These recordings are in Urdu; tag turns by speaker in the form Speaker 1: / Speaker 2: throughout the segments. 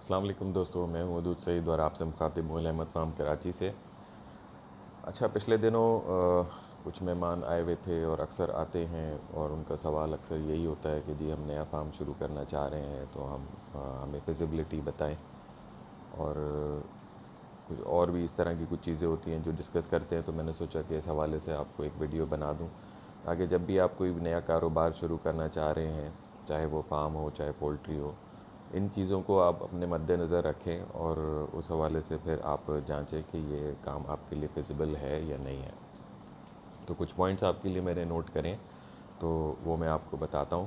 Speaker 1: السلام علیکم دوستو، میں ہوں ودود سعید اور آپ سے مخاطب ہوں احمد فام کراچی سے۔ اچھا، پچھلے دنوں کچھ مہمان آئے ہوئے تھے اور اکثر آتے ہیں اور ان کا سوال اکثر یہی ہوتا ہے کہ جی ہم نیا فارم شروع کرنا چاہ رہے ہیں تو ہمیں فیزیبلٹی بتائیں، اور کچھ اور بھی اس طرح کی کچھ چیزیں ہوتی ہیں جو ڈسکس کرتے ہیں۔ تو میں نے سوچا کہ اس حوالے سے آپ کو ایک ویڈیو بنا دوں تاکہ جب بھی آپ کوئی نیا کاروبار شروع کرنا چاہ رہے ہیں، چاہے وہ فارم ہو چاہے پولٹری ہو، ان چیزوں کو آپ اپنے مد نظر رکھیں اور اس حوالے سے پھر آپ جانچیں کہ یہ کام آپ کے لیے فیزیبل ہے یا نہیں ہے۔ تو کچھ پوائنٹس آپ کے لیے میرے نوٹ کریں تو وہ میں آپ کو بتاتا ہوں۔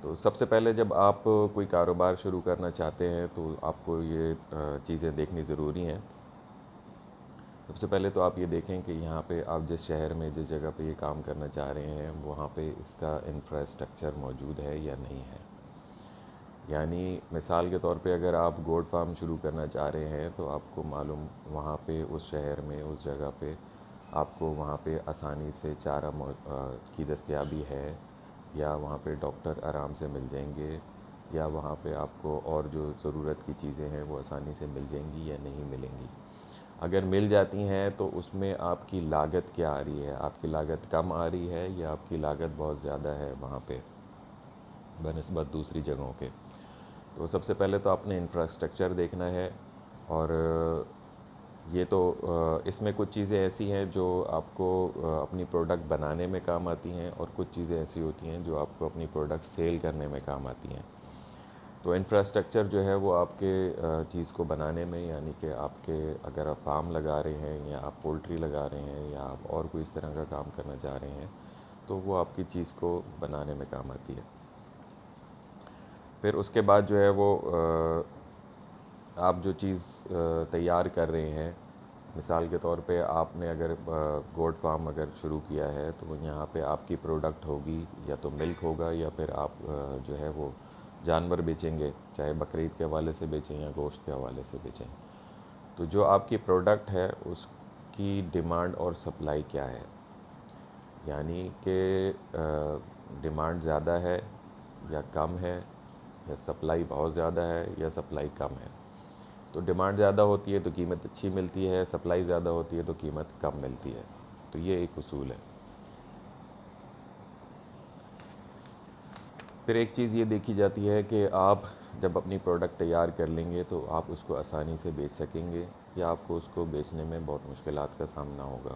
Speaker 1: تو سب سے پہلے جب آپ کوئی کاروبار شروع کرنا چاہتے ہیں تو آپ کو یہ چیزیں دیکھنی ضروری ہیں۔ سب سے پہلے تو آپ یہ دیکھیں کہ یہاں پہ آپ جس شہر میں جس جگہ پہ یہ کام کرنا چاہ رہے ہیں وہاں پہ اس کا انفراسٹرکچر موجود ہے یا نہیں ہے۔ یعنی مثال کے طور پہ اگر آپ گوڈ فارم شروع کرنا چاہ رہے ہیں تو آپ کو معلوم وہاں پہ اس شہر میں اس جگہ پہ آپ کو وہاں پہ آسانی سے چارہ کی دستیابی ہے، یا وہاں پہ ڈاکٹر آرام سے مل جائیں گے، یا وہاں پہ آپ کو اور جو ضرورت کی چیزیں ہیں وہ آسانی سے مل جائیں گی یا نہیں ملیں گی۔ اگر مل جاتی ہیں تو اس میں آپ کی لاگت کیا آ رہی ہے، آپ کی لاگت کم آ رہی ہے یا آپ کی لاگت بہت زیادہ ہے وہاں پہ بنسبت دوسری جگہوں کے۔ تو سب سے پہلے تو آپ نے انفراسٹرکچر دیکھنا ہے، اور یہ تو اس میں کچھ چیزیں ایسی ہیں جو آپ کو اپنی پروڈکٹ بنانے میں کام آتی ہیں، اور کچھ چیزیں ایسی ہوتی ہیں جو آپ کو اپنی پروڈکٹ سیل کرنے میں کام آتی ہیں۔ تو انفراسٹرکچر جو ہے وہ آپ کے چیز کو بنانے میں، یعنی کہ آپ کے اگر آپ فارم لگا رہے ہیں یا آپ پولٹری لگا رہے ہیں یا آپ اور کوئی اس طرح کا کام کرنا چاہ رہے ہیں تو وہ آپ کی چیز کو بنانے میں کام آتی ہے۔ پھر اس کے بعد جو ہے وہ آپ جو چیز تیار کر رہے ہیں، مثال کے طور پہ آپ نے اگر گوڈ فارم اگر شروع کیا ہے تو یہاں پہ آپ کی پروڈکٹ ہوگی یا تو ملک ہوگا یا پھر آپ جو ہے وہ جانور بیچیں گے، چاہے بقرعید کے حوالے سے بیچیں یا گوشت کے حوالے سے بیچیں۔ تو جو آپ کی پروڈکٹ ہے اس کی ڈیمانڈ اور سپلائی کیا ہے، یعنی کہ ڈیمانڈ زیادہ ہے یا کم ہے، یا سپلائی بہت زیادہ ہے یا سپلائی کم ہے۔ تو ڈیمانڈ زیادہ ہوتی ہے تو قیمت اچھی ملتی ہے، سپلائی زیادہ ہوتی ہے تو قیمت کم ملتی ہے۔ تو یہ ایک اصول ہے۔ پھر ایک چیز یہ دیکھی جاتی ہے کہ آپ جب اپنی پروڈکٹ تیار کر لیں گے تو آپ اس کو آسانی سے بیچ سکیں گے یا آپ کو اس کو بیچنے میں بہت مشکلات کا سامنا ہوگا۔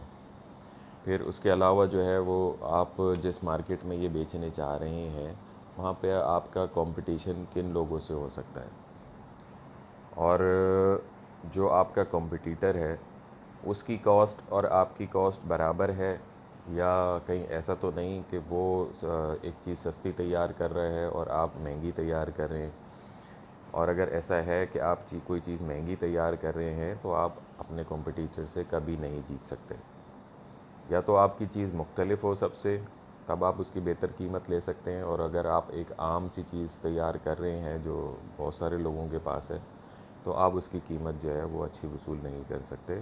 Speaker 1: پھر اس کے علاوہ جو ہے وہ آپ جس مارکیٹ میں یہ بیچنے چاہ رہے ہیں وہاں پہ آپ کا کمپٹیشن کن لوگوں سے ہو سکتا ہے، اور جو آپ کا کمپٹیٹر ہے اس کی کاسٹ اور آپ کی کاسٹ برابر ہے، یا کہیں ایسا تو نہیں کہ وہ ایک چیز سستی تیار کر رہا ہے اور آپ مہنگی تیار کر رہے ہیں۔ اور اگر ایسا ہے کہ آپ کوئی چیز مہنگی تیار کر رہے ہیں تو آپ اپنے کمپٹیٹر سے کبھی نہیں جیت سکتے۔ یا تو آپ کی چیز مختلف ہو سب سے، تب آپ اس کی بہتر قیمت لے سکتے ہیں، اور اگر آپ ایک عام سی چیز تیار کر رہے ہیں جو بہت سارے لوگوں کے پاس ہے تو آپ اس کی قیمت جو ہے وہ اچھی وصول نہیں کر سکتے،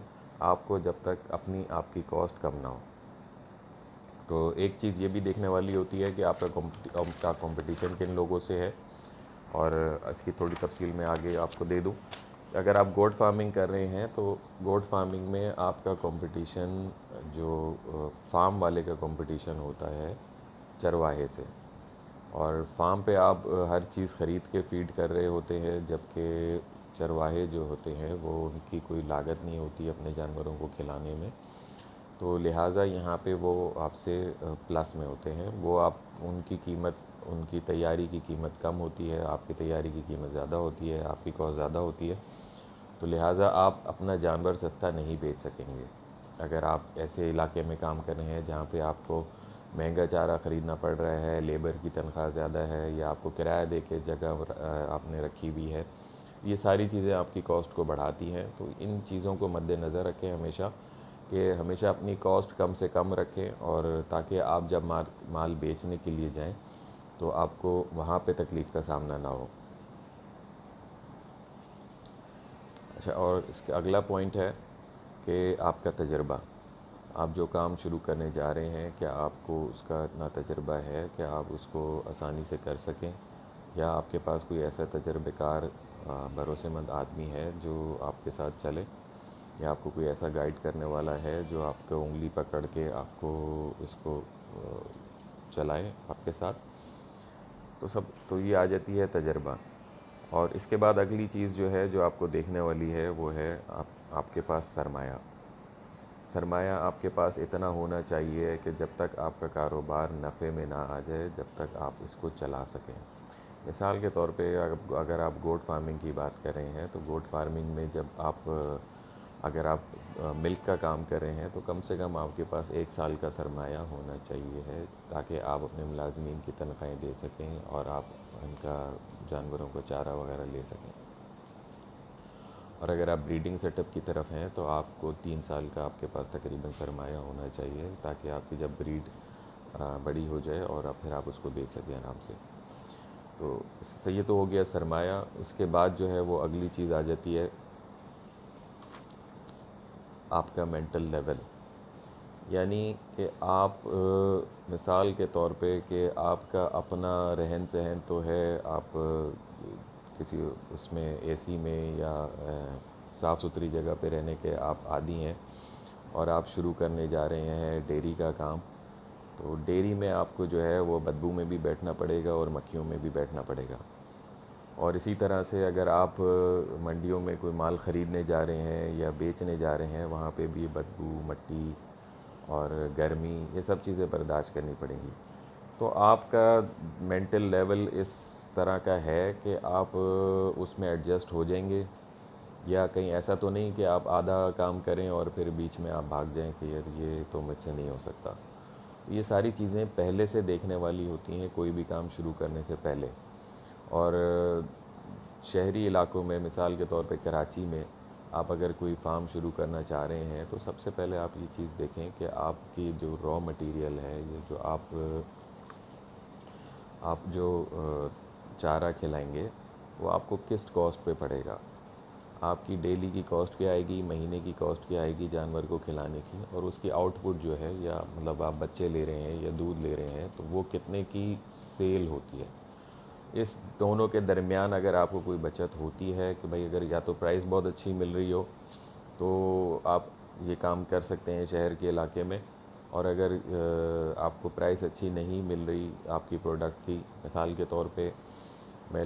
Speaker 1: آپ کو جب تک آپ کی کاسٹ کم نہ ہو۔ تو ایک چیز یہ بھی دیکھنے والی ہوتی ہے کہ آپ کا کمپٹیشن کن لوگوں سے ہے، اور اس کی تھوڑی تفصیل میں آگے آپ کو دے دوں۔ اگر آپ گوڈ فارمنگ کر رہے ہیں تو گوڈ فارمنگ میں آپ کا کمپٹیشن جو فارم والے کا کمپٹیشن ہوتا ہے چرواہے سے، اور فارم پہ آپ ہر چیز خرید کے فیڈ کر رہے ہوتے ہیں، جبکہ چرواہے جو ہوتے ہیں وہ ان کی کوئی لاگت نہیں ہوتی اپنے جانوروں کو کھلانے میں، تو لہٰذا یہاں پہ وہ آپ سے پلس میں ہوتے ہیں، وہ آپ ان کی قیمت، ان کی تیاری کی قیمت کم ہوتی ہے، آپ کی تیاری کی قیمت زیادہ ہوتی ہے، آپ کی کاسٹ زیادہ ہوتی ہے، تو لہٰذا آپ اپنا جانور سستا نہیں بیچ سکیں گے۔ اگر آپ ایسے علاقے میں کام کر رہے ہیں جہاں پہ آپ کو مہنگا چارہ خریدنا پڑ رہا ہے، لیبر کی تنخواہ زیادہ ہے، یا آپ کو کرایہ دے کے جگہ آپ نے رکھی ہوئی ہے، یہ ساری چیزیں آپ کی کاسٹ کو بڑھاتی ہیں۔ تو ان چیزوں کو مد نظر رکھیں ہمیشہ، کہ ہمیشہ اپنی کاسٹ کم سے کم رکھیں، اور تاکہ آپ جب مال بیچنے کے لیے جائیں تو آپ کو وہاں پہ تکلیف کا سامنا نہ ہو۔ اچھا، اور اس کا اگلا پوائنٹ ہے کہ آپ کا تجربہ، آپ جو کام شروع کرنے جا رہے ہیں کیا آپ کو اس کا اتنا تجربہ ہے کہ آپ اس کو آسانی سے کر سکیں، یا آپ کے پاس کوئی ایسا تجربہ کار بھروسے مند آدمی ہے جو آپ کے ساتھ چلے، یا آپ کو کوئی ایسا گائیڈ کرنے والا ہے جو آپ کو انگلی پکڑ کے آپ کو اس کو چلائے آپ کے ساتھ، تو یہ آ جاتی ہے تجربہ۔ اور اس کے بعد اگلی چیز جو ہے جو آپ کو دیکھنے والی ہے وہ ہے آپ کے پاس سرمایہ۔ سرمایہ آپ کے پاس اتنا ہونا چاہیے کہ جب تک آپ کا کاروبار نفع میں نہ آ جائے، جب تک آپ اس کو چلا سکیں۔ مثال کے طور پہ اگر آپ گوٹ فارمنگ کی بات کر رہے ہیں تو گوٹ فارمنگ میں جب اگر آپ ملک کا کام کر رہے ہیں تو کم سے کم آپ کے پاس 1 سال کا سرمایہ ہونا چاہیے ہے، تاکہ آپ اپنے ملازمین کی تنخواہیں دے سکیں اور آپ ان کا جانوروں کو چارہ وغیرہ لے سکیں۔ اور اگر آپ بریڈنگ سیٹ اپ کی طرف ہیں تو آپ کو 3 سال کا آپ کے پاس تقریباً سرمایہ ہونا چاہیے، تاکہ آپ کی جب بریڈ بڑی ہو جائے اور پھر آپ اس کو بیچ سکیں آرام سے۔ تو یہ تو ہو گیا سرمایہ۔ اس کے بعد جو ہے وہ اگلی چیز آ جاتی ہے آپ کا مینٹل لیول، یعنی کہ آپ مثال کے طور پہ کہ آپ کا اپنا رہن سہن تو ہے، آپ کسی اس میں اے سی میں یا صاف ستھری جگہ پہ رہنے کے آپ عادی ہیں، اور آپ شروع کرنے جا رہے ہیں ڈیری کا کام، تو ڈیری میں آپ کو جو ہے وہ بدبو میں بھی بیٹھنا پڑے گا اور مکھیوں میں بھی بیٹھنا پڑے گا۔ اور اسی طرح سے اگر آپ منڈیوں میں کوئی مال خریدنے جا رہے ہیں یا بیچنے جا رہے ہیں، وہاں پہ بھی بدبو، مٹی اور گرمی، یہ سب چیزیں برداشت کرنی پڑیں گی۔ تو آپ کا مینٹل لیول اس طرح کا ہے کہ آپ اس میں ایڈجسٹ ہو جائیں گے، یا کہیں ایسا تو نہیں کہ آپ آدھا کام کریں اور پھر بیچ میں آپ بھاگ جائیں کہ یار یہ تو مجھ سے نہیں ہو سکتا۔ یہ ساری چیزیں پہلے سے دیکھنے والی ہوتی ہیں کوئی بھی کام شروع کرنے سے پہلے۔ اور شہری علاقوں میں مثال کے طور پہ کراچی میں آپ اگر کوئی فارم شروع کرنا چاہ رہے ہیں تو سب سے پہلے آپ یہ چیز دیکھیں کہ آپ کی جو را مٹیریل ہے، یہ جو آپ جو چارہ کھلائیں گے وہ آپ کو کس کاسٹ پہ پڑے گا۔ آپ کی ڈیلی کی کاسٹ کیا آئے گی، مہینے کی کاسٹ کیا آئے گی جانور کو کھلانے کی، اور اس کی آؤٹ پٹ جو ہے، یا مطلب آپ بچے لے رہے ہیں یا دودھ لے رہے ہیں تو وہ کتنے کی سیل ہوتی ہے۔ اس دونوں کے درمیان اگر آپ کو کوئی بچت ہوتی ہے کہ بھائی اگر یا تو پرائس بہت اچھی مل رہی ہو تو آپ یہ کام کر سکتے ہیں شہر کے علاقے میں، اور اگر آپ کو پرائس اچھی نہیں مل رہی آپ کی پروڈکٹ کی، مثال کے طور پہ میں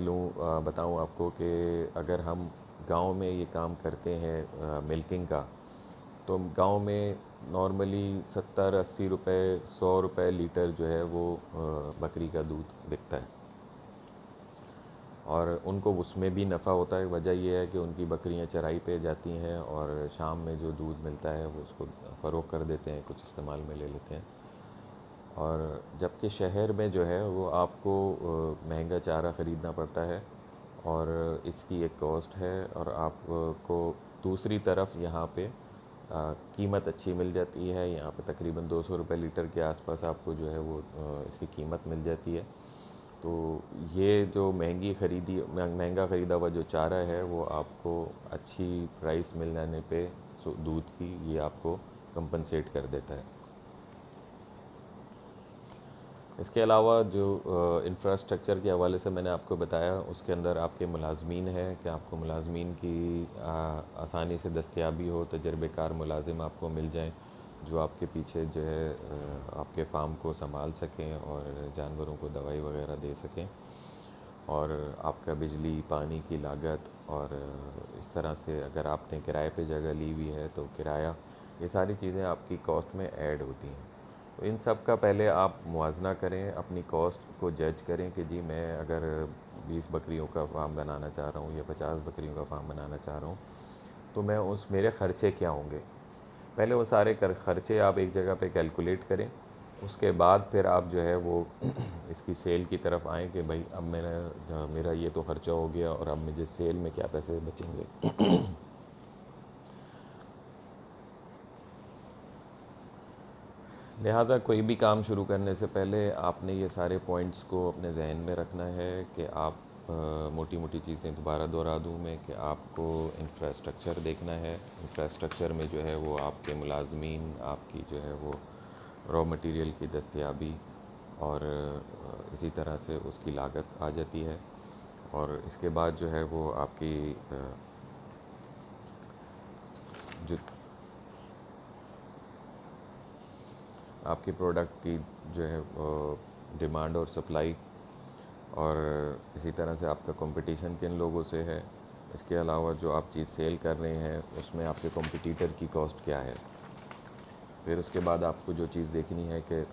Speaker 1: بتاؤں آپ کو کہ اگر ہم گاؤں میں یہ کام کرتے ہیں ملکنگ کا، تو گاؤں میں نارملی 70-80 روپے 100 روپے لیٹر جو ہے وہ بکری کا دودھ بکتا ہے، اور ان کو اس میں بھی نفع ہوتا ہے۔ وجہ یہ ہے کہ ان کی بکریاں چرائی پہ جاتی ہیں اور شام میں جو دودھ ملتا ہے وہ اس کو فروخت کر دیتے ہیں، کچھ استعمال میں لے لیتے ہیں۔ اور جبکہ شہر میں جو ہے وہ آپ کو مہنگا چارہ خریدنا پڑتا ہے، اور اس کی ایک کاسٹ ہے، اور آپ کو دوسری طرف یہاں پہ قیمت اچھی مل جاتی ہے۔ یہاں پہ تقریباً 200 روپے لیٹر کے آس پاس آپ کو جو ہے وہ اس کی قیمت مل جاتی ہے۔ تو یہ جو مہنگا خریدا ہوا جو چارہ ہے وہ آپ کو اچھی پرائس مل جانے پہ دودھ کی یہ آپ کو کمپنسیٹ کر دیتا ہے۔ اس کے علاوہ جو انفراسٹرکچر کے حوالے سے میں نے آپ کو بتایا، اس کے اندر آپ کے ملازمین ہیں کہ آپ کو ملازمین کی آسانی سے دستیابی ہو، تجربے کار ملازم آپ کو مل جائیں جو آپ کے پیچھے جو ہے آپ کے فارم کو سنبھال سکیں اور جانوروں کو دوائی وغیرہ دے سکیں، اور آپ کا بجلی پانی کی لاگت، اور اس طرح سے اگر آپ نے کرائے پہ جگہ لی ہوئی ہے تو کرایہ، یہ ساری چیزیں آپ کی کاسٹ میں ایڈ ہوتی ہیں۔ تو ان سب کا پہلے آپ موازنہ کریں، اپنی کاسٹ کو جج کریں کہ جی میں اگر 20 بکریوں کا فارم بنانا چاہ رہا ہوں یا 50 بکریوں کا فارم بنانا چاہ رہا ہوں، تو میرے خرچے کیا ہوں گے۔ پہلے وہ سارے خرچے آپ ایک جگہ پہ کیلکولیٹ کریں، اس کے بعد پھر آپ جو ہے وہ اس کی سیل کی طرف آئیں کہ بھائی اب میرا یہ تو خرچہ ہو گیا اور اب مجھے سیل میں کیا پیسے بچیں گے۔ لہٰذا کوئی بھی کام شروع کرنے سے پہلے آپ نے یہ سارے پوائنٹس کو اپنے ذہن میں رکھنا ہے کہ آپ موٹی موٹی چیزیں دوبارہ دہرا دوں میں کہ آپ کو انفراسٹرکچر دیکھنا ہے۔ انفراسٹرکچر میں جو ہے وہ آپ کے ملازمین، آپ کی جو ہے وہ را مٹیریل کی دستیابی، اور اسی طرح سے اس کی لاگت آ جاتی ہے۔ اور اس کے بعد جو ہے وہ آپ کی جو آپ کی پروڈکٹ کی جو ہے ڈیمانڈ اور سپلائی، اور اسی طرح سے آپ کا کمپٹیشن کن لوگوں سے ہے، اس کے علاوہ جو آپ چیز سیل کر رہے ہیں اس میں آپ کے کمپٹیٹر کی کاسٹ کیا ہے. پھر اس کے بعد آپ کو جو چیز دیکھنی ہے کہ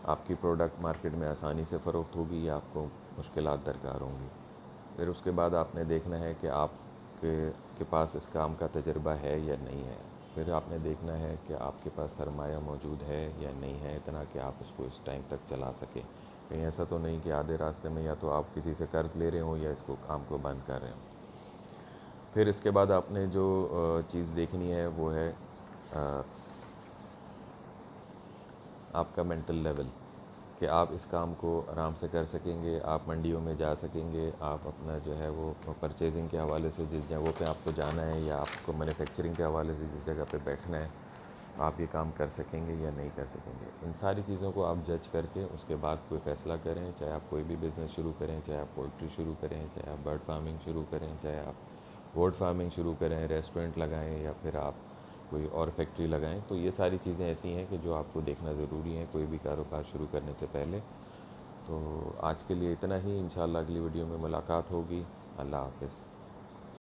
Speaker 1: آپ کی پروڈکٹ مارکیٹ میں آسانی سے فروخت ہوگی یا آپ کو مشکلات درکار ہوں گی. پھر اس کے بعد آپ نے دیکھنا ہے کہ آپ کے پاس اس کام کا تجربہ ہے یا نہیں ہے. پھر آپ نے دیکھنا ہے کہ آپ کے پاس سرمایہ موجود ہے یا نہیں ہے اتنا کہ آپ اس کو اس ٹائم تک چلا سکیں. کہیں ایسا تو نہیں کہ آدھے راستے میں یا تو آپ کسی سے قرض لے رہے ہوں یا اس کو کام کو بند کر رہے ہوں. پھر اس کے بعد آپ نے جو چیز دیکھنی ہے وہ ہے آپ کا مینٹل لیول، کہ آپ اس کام کو آرام سے کر سکیں گے، آپ منڈیوں میں جا سکیں گے، آپ اپنا جو ہے وہ پرچیزنگ کے حوالے سے جس جگہوں پہ آپ کو جانا ہے یا آپ کو مینوفیکچرنگ کے حوالے سے جس جگہ پہ بیٹھنا ہے آپ یہ کام کر سکیں گے یا نہیں کر سکیں گے. ان ساری چیزوں کو آپ جج کر کے اس کے بعد کوئی فیصلہ کریں، چاہے آپ کوئی بھی بزنس شروع کریں، چاہے آپ پولٹری شروع کریں، چاہے آپ برڈ فارمنگ شروع کریں، چاہے آپ گوٹ فارمنگ شروع کریں، ریسٹورنٹ لگائیں یا پھر آپ کوئی اور فیکٹری لگائیں. تو یہ ساری چیزیں ایسی ہیں کہ جو آپ کو دیکھنا ضروری ہیں کوئی بھی کاروبار شروع کرنے سے پہلے. تو آج کے لیے اتنا ہی، انشاءاللہ اگلی ویڈیو میں ملاقات ہوگی. اللہ حافظ.